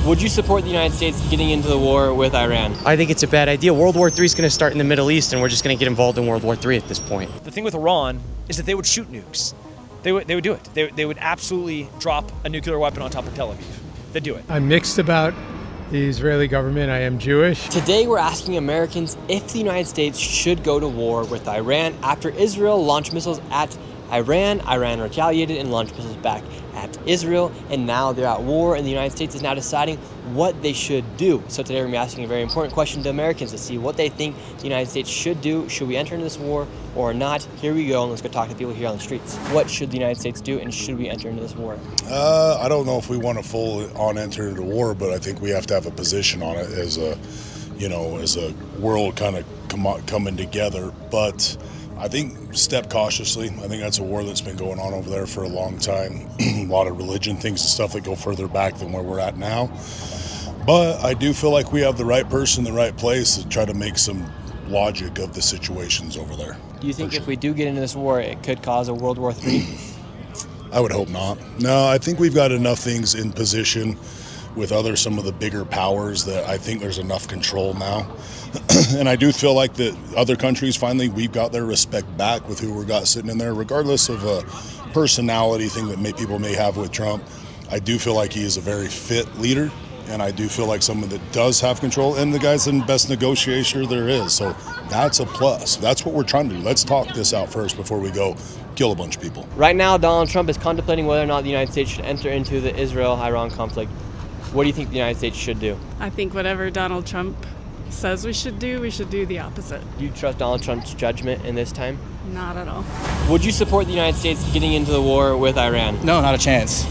Would you support the United States getting into the war with Iran? I think it's a bad idea. World War III is going to start in the Middle East, and we're just going to get involved in World War III at this point. The thing with Iran is that they would shoot nukes. They would do it. They would absolutely drop a nuclear weapon on top of Tel Aviv. They'd do it. I'm mixed about the Israeli government. I am Jewish. Today we're asking Americans if the United States should go to war with Iran after Israel launched missiles at Iran. Iran retaliated and launched missiles back at Israel, and now they're at war, and the United States is now deciding what they should do. So today we're going to be asking a very important question to Americans to see what they think the United States should do. Should we enter into this war or not? Here we go, and let's go talk to people here on the streets. What should the United States do, and should we enter into this war? I don't know if we want to full on enter into war, but I think we have to have a position on it as a world kind of coming together. But I think step cautiously. I think that's a war that's been going on over there for a long time. A lot of religion things and stuff that go further back than where we're at now. But I do feel like we have the right person in the right place to try to make some logic of the situations over there. Do you think if we do get into this war, it could cause a World War III? I would hope not. No, I think we've got enough things in position with some of the bigger powers that I think there's enough control now. And I do feel like that other countries, finally, we've got their respect back with who we've got sitting in there, regardless of a personality thing that people may have with Trump. I do feel like he is a very fit leader, and I do feel like someone that does have control, and the guy's the best negotiator there is. So that's a plus. That's what we're trying to do. Let's talk this out first before we go kill a bunch of people. Right now, Donald Trump is contemplating whether or not the United States should enter into the Israel-Iran conflict. What do you think the United States should do? I think whatever Donald Trump says we should do the opposite. Do you trust Donald Trump's judgment in this time? Not at all. Would you support the United States getting into the war with Iran? No, not a chance.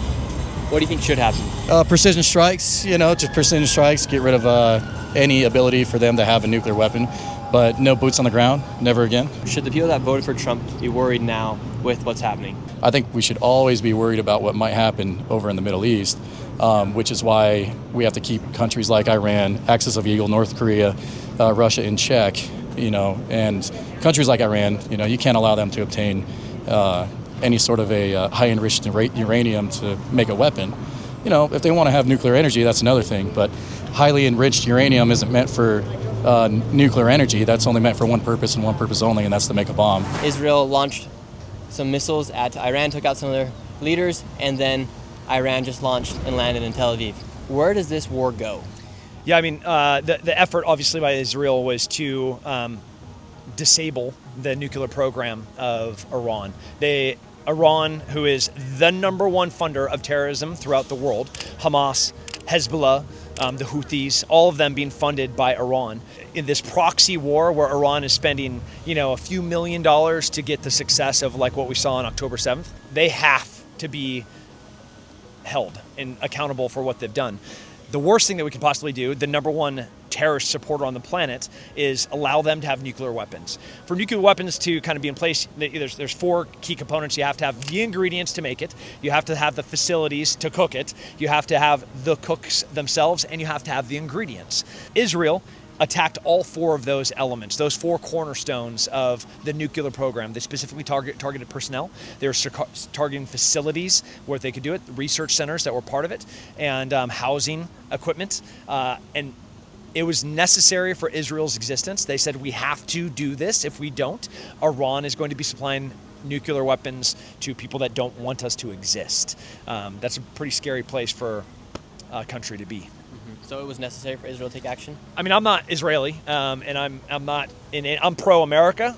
What do you think should happen? Precision strikes, just precision strikes, get rid of any ability for them to have a nuclear weapon, but no boots on the ground, never again. Should the people that voted for Trump be worried now with what's happening? I think we should always be worried about what might happen over in the Middle East, which is why we have to keep countries like Iran, Axis of Eagle, North Korea, Russia in check, and countries like Iran, you can't allow them to obtain any sort of a high enriched uranium to make a weapon. If they want to have nuclear energy, that's another thing, but highly enriched uranium isn't meant for nuclear energy. That's only meant for one purpose and one purpose only, and that's to make a bomb. Israel launched some missiles at Iran, took out some of their leaders, and then Iran just launched and landed in Tel Aviv. Where does this war go? Yeah, I mean, the effort obviously by Israel was to disable the nuclear program of Iran. Iran, who is the number one funder of terrorism throughout the world, Hamas, Hezbollah, the Houthis, all of them being funded by Iran. In this proxy war where Iran is spending, a few $1 million to get the success of like what we saw on October 7th, they have to be held and accountable for what they've done. The worst thing that we could possibly do, the number one terrorist supporter on the planet, is allow them to have nuclear weapons. For nuclear weapons to kind of be in place, there's four key components. You have to have the ingredients to make it, you have to have the facilities to cook it, you have to have the cooks themselves, and you have to have the ingredients. Israel attacked all four of those elements, those four cornerstones of the nuclear program. They specifically targeted personnel. They were targeting facilities where they could do it, research centers that were part of it, and housing equipment. And it was necessary for Israel's existence. They said, we have to do this. If we don't, Iran is going to be supplying nuclear weapons to people that don't want us to exist. That's a pretty scary place for a country to be. So it was necessary for Israel to take action? I mean, I'm not Israeli, and I'm pro-America,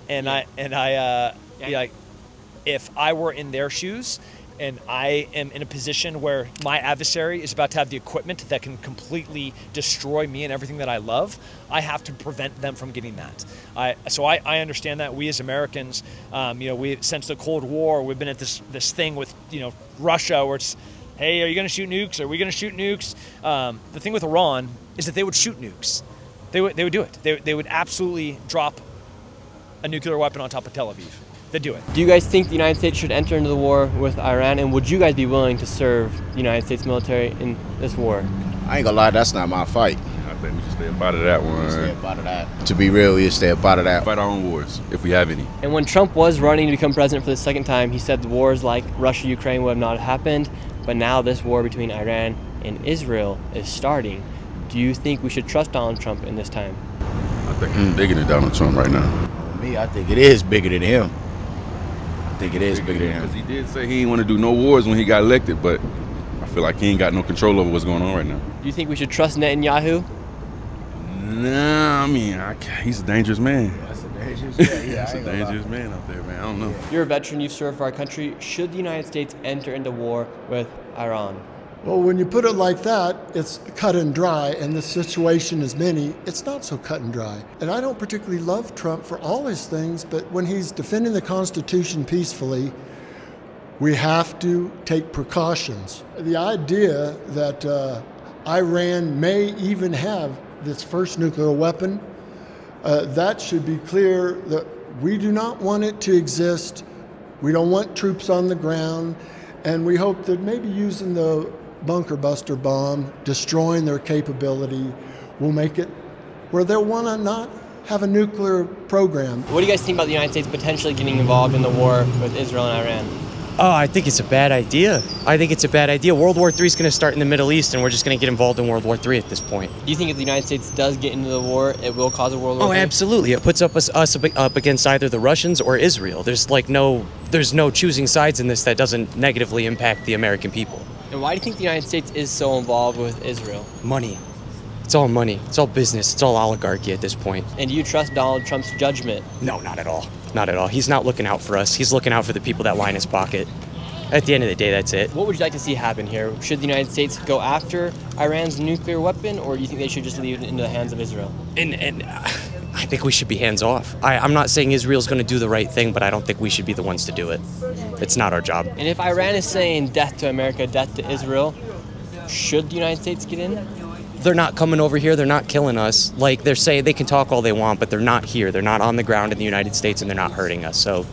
if I were in their shoes and I am in a position where my adversary is about to have the equipment that can completely destroy me and everything that I love, I have to prevent them from getting that. I understand that. We as Americans, since the Cold War, we've been at this thing with Russia where it's, hey, are you going to shoot nukes? Are we going to shoot nukes? The thing with Iran is that they would shoot nukes. They would do it. They would absolutely drop a nuclear weapon on top of Tel Aviv. They'd do it. Do you guys think the United States should enter into the war with Iran? And would you guys be willing to serve the United States military in this war? I ain't gonna lie, that's not my fight. I think we should stay up out of that one. Stay up out of that. To be real, we stay up out of that. Fight our own wars, if we have any. And when Trump was running to become president for the second time, he said the wars like Russia-Ukraine would have not happened. But now this war between Iran and Israel is starting. Do you think we should trust Donald Trump in this time? I think he's bigger than Donald Trump right now. Me, I think it is bigger than him. I think it is bigger than him. Because he did say he didn't want to do no wars when he got elected, but I feel like he ain't got no control over what's going on right now. Do you think we should trust Netanyahu? Nah, I mean, he's a dangerous man. That's a dangerous He's a dangerous man out there, man. I don't know. You're a veteran, you've served for our country. Should the United States enter into war with Iran? Well, when you put it like that, it's cut and dry, and the situation is many. It's not so cut and dry. And I don't particularly love Trump for all his things, but when he's defending the Constitution peacefully, we have to take precautions. The idea that Iran may even have this first nuclear weapon, that should be clear that we do not want it to exist. We don't want troops on the ground, and we hope that maybe using the bunker buster bomb, destroying their capability, will make it where they'll want to not have a nuclear program. What do you guys think about the United States potentially getting involved in the war with Israel and Iran? Oh, I think it's a bad idea. World War III is going to start in the Middle East, and we're just going to get involved in World War III at this point. Do you think if the United States does get into the war, it will cause a world war? Oh, III? absolutely. It puts us up against either the Russians or Israel. There's no choosing sides in this that doesn't negatively impact the American people. And why do you think the United States is so involved with Israel? Money. It's all money. It's all business. It's all oligarchy at this point. And do you trust Donald Trump's judgment? No, not at all. Not at all. He's not looking out for us. He's looking out for the people that line his pocket. At the end of the day, that's it. What would you like to see happen here? Should the United States go after Iran's nuclear weapon, or do you think they should just leave it into the hands of Israel? And I think we should be hands off. I'm not saying Israel's going to do the right thing, but I don't think we should be the ones to do it. It's not our job. And if Iran is saying death to America, death to Israel, should the United States get in? They're not coming over here. They're not killing us. Like, they're saying they can talk all they want, but they're not here. They're not on the ground in the United States, and they're not hurting us. So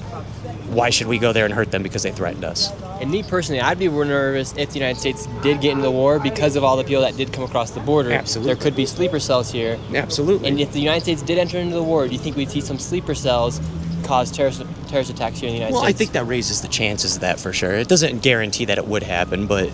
why should we go there and hurt them because they threatened us? And me personally, I'd be more nervous if the United States did get into the war because of all the people that did come across the border. Absolutely. There could be sleeper cells here. Absolutely. And if the United States did enter into the war, do you think we'd see some sleeper cells cause terrorist attacks here in the United States? Well, I think that raises the chances of that for sure. It doesn't guarantee that it would happen, but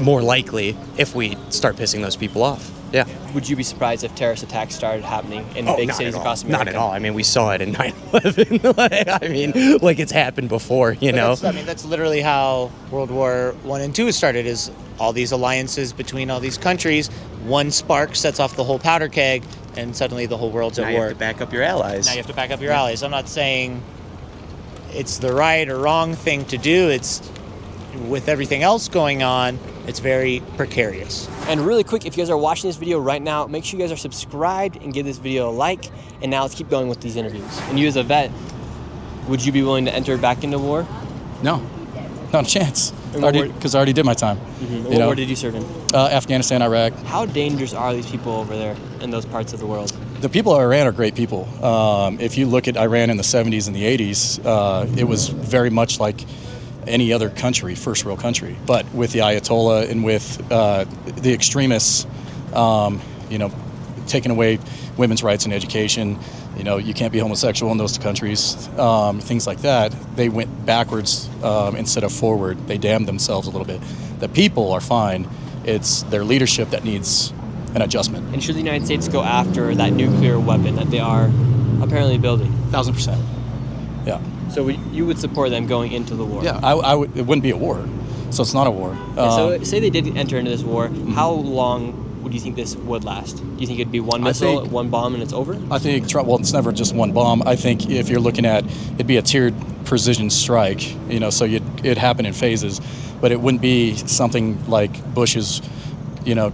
more likely if we start pissing those people off. Yeah. Would you be surprised if terrorist attacks started happening in big cities across America? Not at all. I mean, we saw it in 9/11. Like it's happened before, you know? That's literally how World War I and II started, is all these alliances between all these countries. One spark sets off the whole powder keg, and suddenly the whole world's at war. Now you have to back up your allies. Now you have to back up your allies. I'm not saying it's the right or wrong thing to do. It's, with everything else going on, it's very precarious. And really quick, if you guys are watching this video right now, make sure you guys are subscribed and give this video a like. And now let's keep going with these interviews. And you as a vet, would you be willing to enter back into war? No, not a chance. And Because I already did my time. What war did you serve in? Afghanistan, Iraq. How dangerous are these people over there in those parts of the world? The people of Iran are great people. If you look at Iran in the 70s and the 80s, it was very much like any other country, first world country. But with the Ayatollah and with the extremists, taking away women's rights and education, you can't be homosexual in those countries, things like that, they went backwards instead of forward. They damned themselves a little bit. The people are fine. It's their leadership that needs an adjustment. And should the United States go after that nuclear weapon that they are apparently building? 1,000%. Yeah. So you would support them going into the war? Yeah, I would. It wouldn't be a war, so it's not a war. So say they did enter into this war, how long would you think this would last? Do you think it'd be one missile, one bomb, and it's over? I think, it's never just one bomb. I think if you're looking at, it'd be a tiered precision strike, so it'd happen in phases, but it wouldn't be something like Bush's,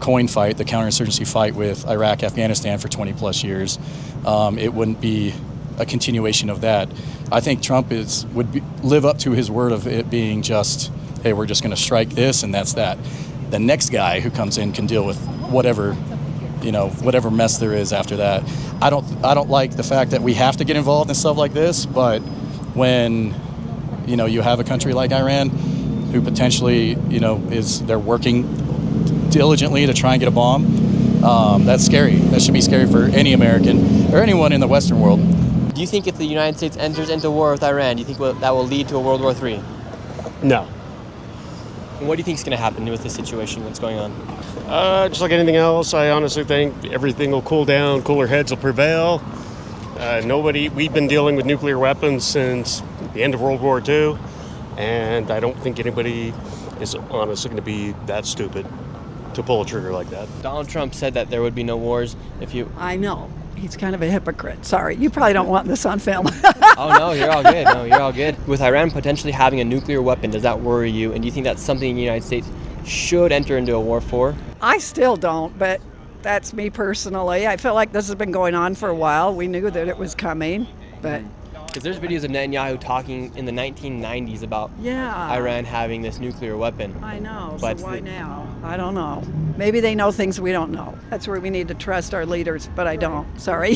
coin fight, the counterinsurgency fight with Iraq, Afghanistan for 20 plus years. It wouldn't be a continuation of that. I think Trump would live up to his word of it being just, hey, we're just going to strike this and that's that. The next guy who comes in can deal with whatever mess there is after that. I don't like the fact that we have to get involved in stuff like this, but when you have a country like Iran who potentially they're working diligently to try and get a bomb, that's scary. That should be scary for any American or anyone in the Western world. Do you think if the United States enters into war with Iran, do you think that will lead to a World War III? No. And what do you think is going to happen with this situation that's going on? Just like anything else, I honestly think everything will cool down, cooler heads will prevail. We've been dealing with nuclear weapons since the end of World War II, and I don't think anybody is honestly going to be that stupid to pull a trigger like that. Donald Trump said that there would be no wars if you... I know. He's kind of a hypocrite. Sorry. You probably don't want this on film. Oh, no, you're all good. No, you're all good. With Iran potentially having a nuclear weapon, does that worry you? And do you think that's something the United States should enter into a war for? I still don't, but that's me personally. I feel like this has been going on for a while. We knew that it was coming, but... Because there's videos of Netanyahu talking in the 1990s about Iran having this nuclear weapon. I know, but so why now? I don't know. Maybe they know things we don't know. That's where we need to trust our leaders, but I don't. Sorry.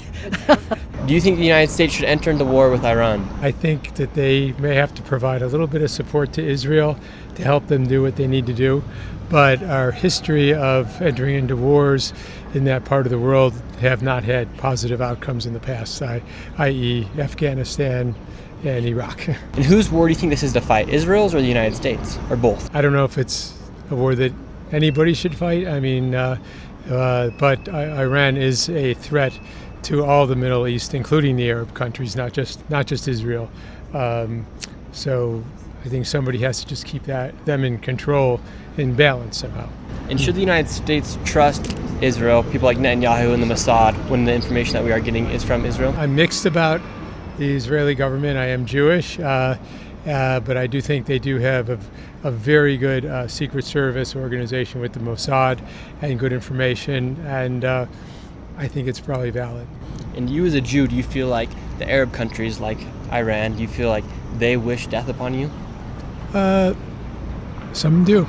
Do you think the United States should enter into war with Iran? I think that they may have to provide a little bit of support to Israel to help them do what they need to do. But our history of entering into wars in that part of the world have not had positive outcomes in the past, i.e. Afghanistan and Iraq. And whose war do you think this is to fight, Israel's or the United States, or both? I don't know if it's a war that anybody should fight. I mean, but Iran is a threat to all the Middle East, including the Arab countries, not just Israel. So I think somebody has to just keep them in control, in balance somehow. And should the United States trust Israel, people like Netanyahu and the Mossad, when the information that we are getting is from Israel? I'm mixed about the Israeli government. I am Jewish, but I do think they do have a very good Secret Service organization with the Mossad and good information, and I think it's probably valid. And you as a Jew, do you feel like the Arab countries like Iran, do you feel like they wish death upon you? Some do.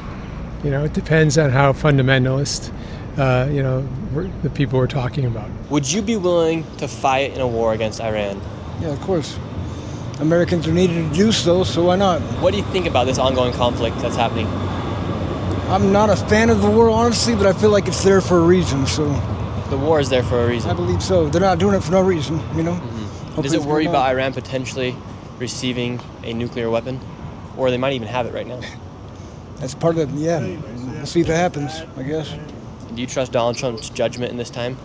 You know, it depends on how fundamentalist, the people we're talking about. Would you be willing to fight in a war against Iran? Yeah, of course. Americans are needed to do so why not? What do you think about this ongoing conflict that's happening? I'm not a fan of the war, honestly, but I feel like it's there for a reason, so... The war is there for a reason? I believe so. They're not doing it for no reason, you know? Mm-hmm. Does it worry about Iran potentially receiving a nuclear weapon? Or they might even have it right now? That's part of it, yeah. We'll see if it happens, I guess. Do you trust Donald Trump's judgment in this time?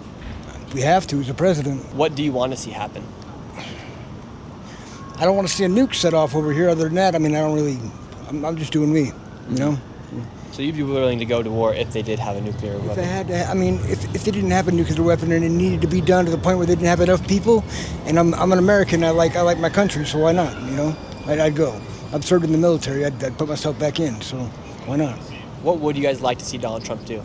We have to, he's the president. What do you want to see happen? I don't want to see a nuke set off over here. Other than that, I mean, I'm just doing me, you know? So you'd be willing to go to war if they did have a nuclear weapon? If they had to, if they didn't have a nuclear weapon and it needed to be done to the point where they didn't have enough people, and I'm an American, I like my country, so why not, you know? I'd go. I've served in the military, I'd put myself back in, so why not? What would you guys like to see Donald Trump do?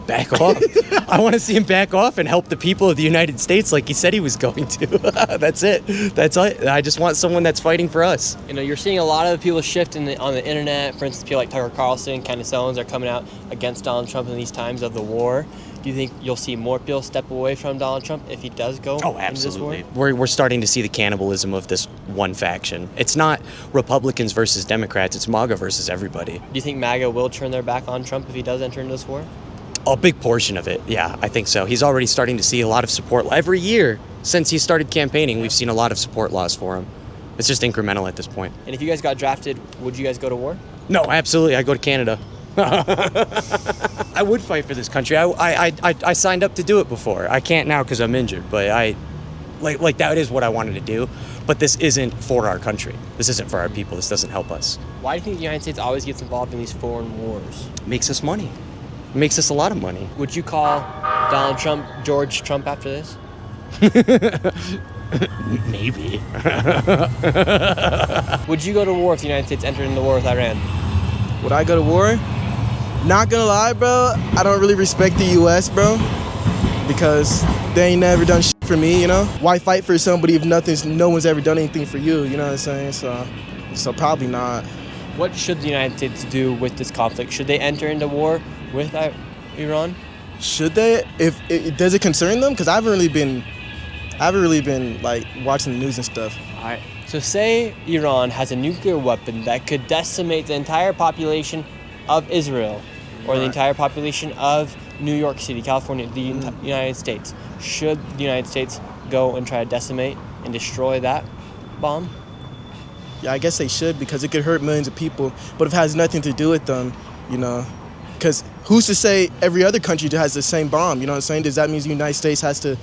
Back off. I want to see him back off and help the people of the United States like he said he was going to. That's it. That's it. I just want someone that's fighting for us. You know, you're seeing a lot of people shift on the internet. For instance, people like Tucker Carlson, Candace Owens are coming out against Donald Trump in these times of the war. Do you think you'll see more people step away from Donald Trump if he does go into this war? We're starting to see the cannibalism of this one faction. It's not Republicans versus Democrats. It's MAGA versus everybody. Do you think MAGA will turn their back on Trump if he does enter into this war? A big portion of it, yeah, I think so. He's already starting to see a lot of support. Every year since he started campaigning, we've seen a lot of support laws for him. It's just incremental at this point. And if you guys got drafted, would you guys go to war? No, absolutely. I'd go to Canada. I would fight for this country. I signed up to do it before. I can't now because I'm injured, but like that is what I wanted to do. But this isn't for our country. This isn't for our people. This doesn't help us. Why do you think the United States always gets involved in these foreign wars? Makes us money. Makes us a lot of money. Would you call Donald Trump George Trump after this? Maybe. Would you go to war if the United States entered into war with Iran? Would I go to war? Not gonna lie, bro, I don't really respect the U.S., bro, because they ain't never done shit for me, you know? Why fight for somebody if no one's ever done anything for you, you know what I'm saying? So probably not. What should the United States do with this conflict? Should they enter into war with Iran? Should they? Does it concern them? Because I haven't really been like watching the news and stuff. All right. So say Iran has a nuclear weapon that could decimate the entire population of Israel, or the entire population of New York City, California, the United States. Should the United States go and try to decimate and destroy that bomb? yeah, I guess they should, because it could hurt millions of people. But if it has nothing to do with them, you know, because who's to say every other country has the same bomb? You know what I'm saying? Does that mean the United States has to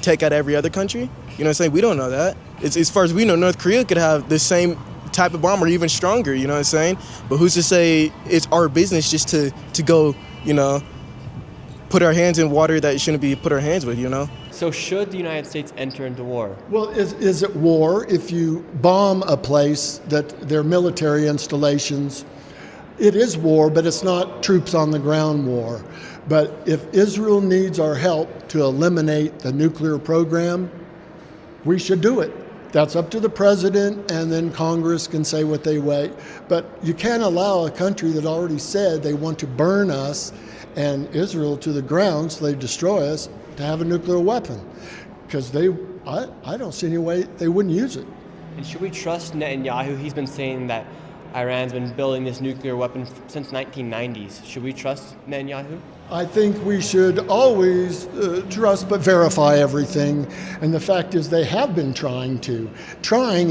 take out every other country? You know what I'm saying? We don't know that. As far as we know, North Korea could have the same type of bomb or even stronger, you know what I'm saying? But who's to say it's our business just to go, you know, put our hands in water that it shouldn't be put our hands with, you know? So should the United States enter into war? Well, is it war if you bomb a place that their military installations? It is war, but it's not troops on the ground war. But if Israel needs our help to eliminate the nuclear program, we should do it. That's up to the president, and then Congress can say what they want. But you can't allow a country that already said they want to burn us and Israel to the ground so they destroy us to have a nuclear weapon. Because I don't see any way they wouldn't use it. And should we trust Netanyahu? He's been saying that Iran's been building this nuclear weapon since 1990s. Should we trust Netanyahu? I think we should always trust but verify everything. And the fact is they have been trying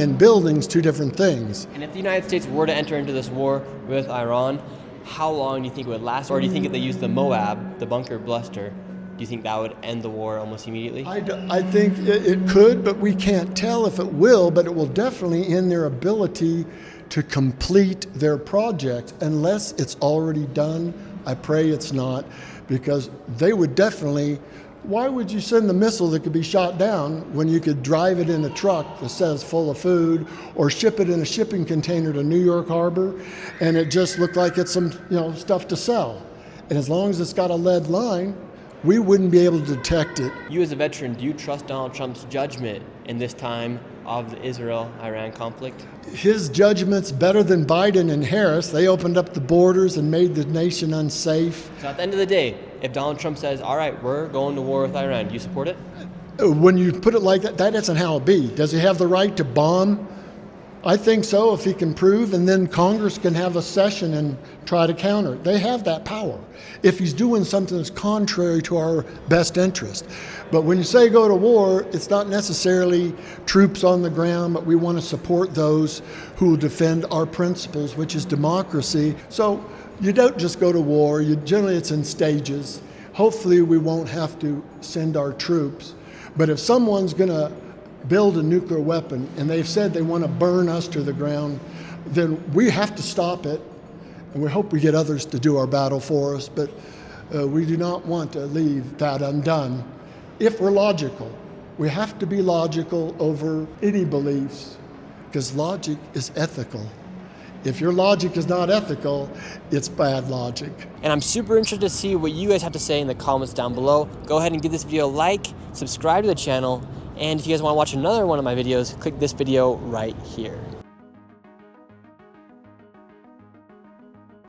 and building's two different things. And if the United States were to enter into this war with Iran, how long do you think it would last? Or do you think if they use the Moab, the bunker bluster, do you think that would end the war almost immediately? I think it could, but we can't tell if it will, but it will definitely end their ability to complete their project unless it's already done. I pray it's not, because they would definitely, why would you send the missile that could be shot down when you could drive it in a truck that says full of food, or ship it in a shipping container to New York Harbor and it just looked like it's some stuff to sell? And as long as it's got a lead line, we wouldn't be able to detect it. You as a veteran, do you trust Donald Trump's judgment in this time of the Israel-Iran conflict? His judgment's better than Biden and Harris. They opened up the borders and made the nation unsafe. So at the end of the day, if Donald Trump says, all right, we're going to war with Iran, do you support it? When you put it like that, that isn't how it be. Does he have the right to bomb? I think so, if he can prove, and then Congress can have a session and try to counter it. They have that power if he's doing something that's contrary to our best interest. But when you say go to war, it's not necessarily troops on the ground, but we want to support those who will defend our principles, which is democracy. So you don't just go to war. Generally, it's in stages. Hopefully, we won't have to send our troops. But if someone's going to build a nuclear weapon and they've said they want to burn us to the ground, then we have to stop it. And we hope we get others to do our battle for us, but we do not want to leave that undone. If we're logical, we have to be logical over any beliefs, because logic is ethical. If your logic is not ethical, it's bad logic. And I'm super interested to see what you guys have to say in the comments down below. Go ahead and give this video a like, subscribe to the channel, and if you guys want to watch another one of my videos, click this video right here.